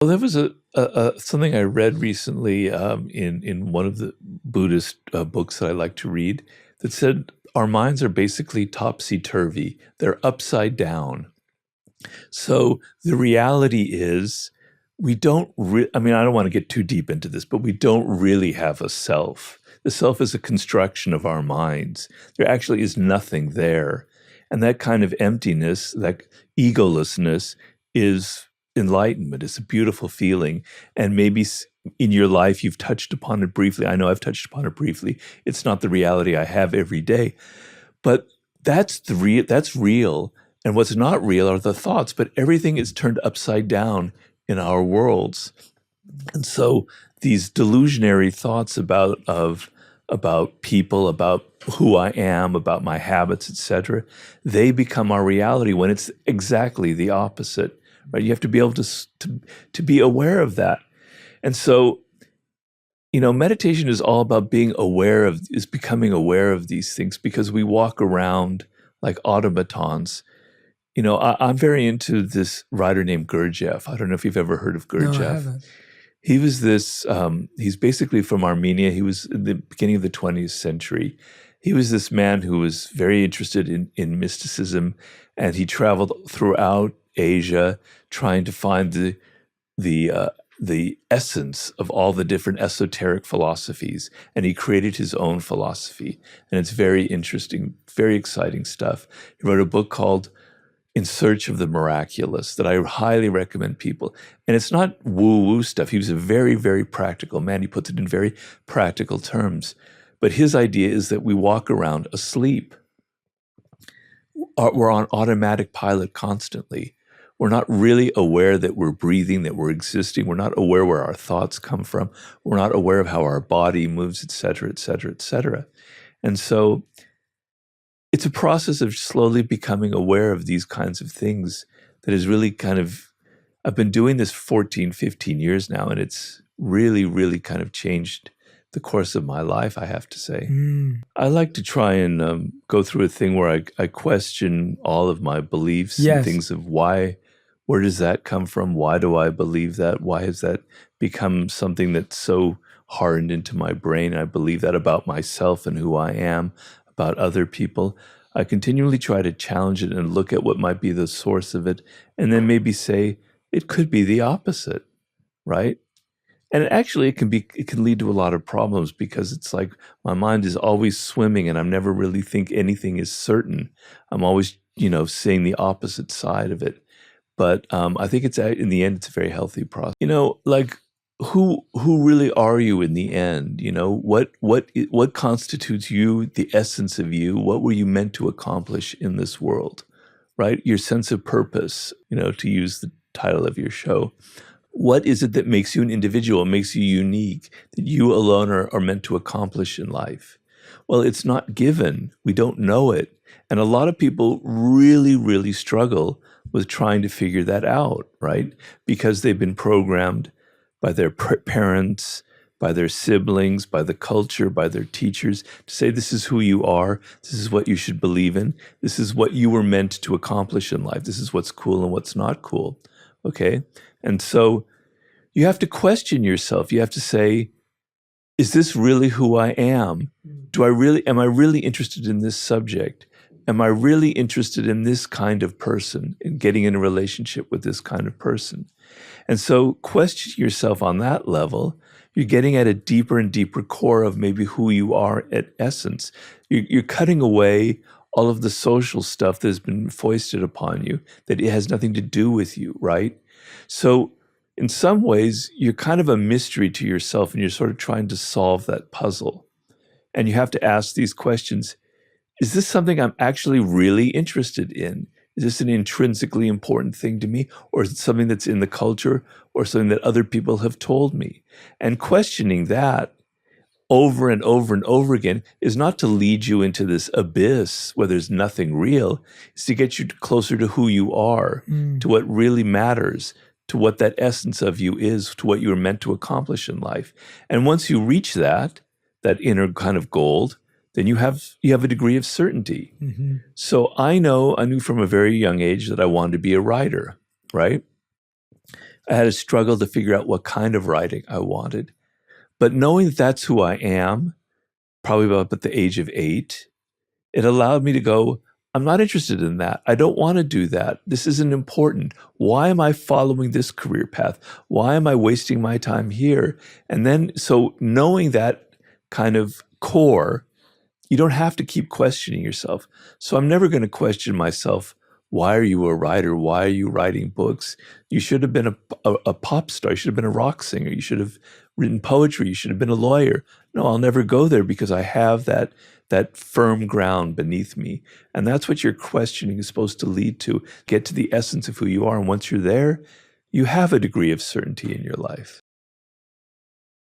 Well, there was something I read recently in one of the Buddhist books that I like to read that said our minds are basically topsy-turvy. They're upside down. So the reality is we don't I mean, I don't want to get too deep into this, but we don't really have a self. The self is a construction of our minds. There actually is nothing there. And that kind of emptiness, that egolessness is enlightenment. It's a beautiful feeling. And maybe in your life you've touched upon it briefly. I know I've touched upon it briefly. It's not the reality I have every day, but that's real. And what's not real are the thoughts, but everything is turned upside down in our worlds. And so these delusionary thoughts about people, about who I am, about my habits, etc., they become our reality when it's exactly the opposite. Right? You have to be able to be aware of that. And so, meditation is all about becoming aware of these things, because we walk around like automatons. I'm very into this writer named Gurdjieff. I don't know if you've ever heard of No, I Gurdjieff. haven't. He was he's basically from Armenia. He was in the beginning of the 20th century. He was this man who was very interested in mysticism, and he traveled throughout Asia trying to find the essence of all the different esoteric philosophies, and he created his own philosophy. And it's very interesting, very exciting stuff. He wrote a book called In Search of the Miraculous that I highly recommend people. And it's not woo-woo stuff. He was a very, very practical man. He puts it in very practical terms. But his idea is that we walk around asleep. We're on automatic pilot constantly. We're not really aware that we're breathing, that we're existing. We're not aware where our thoughts come from. We're not aware of how our body moves, et cetera, et cetera, et cetera. And so it's a process of slowly becoming aware of these kinds of things that is really I've been doing this 14, 15 years now, and it's really, really kind of changed the course of my life, I have to say. I like to try and go through a thing where I question all of my beliefs and things of where does that come from? Why do I believe that? Why has that become something that's so hardened into my brain? I believe that about myself and who I am, about other people. I continually try to challenge it and look at what might be the source of it, and then maybe say, it could be the opposite, right? And actually it can lead to a lot of problems, because it's like my mind is always swimming and I'm never really think anything is certain. I'm always, seeing the opposite side of it. But I think in the end, it's a very healthy process. Like who really are you in the end? What constitutes you, the essence of you? What were you meant to accomplish in this world, right? Your sense of purpose, to use the title of your show. What is it that makes you an individual, makes you unique, that you alone are meant to accomplish in life? Well, it's not given. We don't know it. And a lot of people really, really struggle with trying to figure that out, right? Because they've been programmed by their parents, by their siblings, by the culture, by their teachers to say, this is who you are. This is what you should believe in. This is what you were meant to accomplish in life. This is what's cool and what's not cool. Okay? And so you have to question yourself. You have to say, is this really who I am? Am I really interested in this subject? Am I really interested in this kind of person, in getting in a relationship with this kind of person? And so question yourself on that level. You're getting at a deeper and deeper core of maybe who you are at essence. You're cutting away all of the social stuff that has been foisted upon you, that it has nothing to do with you, right? So in some ways, you're kind of a mystery to yourself, and you're sort of trying to solve that puzzle. And you have to ask these questions. Is this something I'm actually really interested in? Is this an intrinsically important thing to me? Or is it something that's in the culture, or something that other people have told me? And questioning that over and over and over again is not to lead you into this abyss where there's nothing real. It's to get you closer to who you are, to what really matters, to what that essence of you is, to what you were meant to accomplish in life. And once you reach that inner kind of gold, then you have a degree of certainty. So I knew from a very young age that I wanted to be a writer, right? I had a struggle to figure out what kind of writing I wanted. But knowing that's who I am, probably about at the age of 8, it allowed me to go, I'm not interested in that. I don't want to do that. This isn't important. Why am I following this career path? Why am I wasting my time here? And then, so knowing that kind of core, you don't have to keep questioning yourself. So I'm never going to question myself. Why are you a writer? Why are you writing books? You should have been a pop star. You should have been a rock singer. You should have written poetry. You should have been a lawyer. No, I'll never go there because I have that firm ground beneath me. And that's what your questioning is supposed to lead to. Get to the essence of who you are. And once you're there, you have a degree of certainty in your life.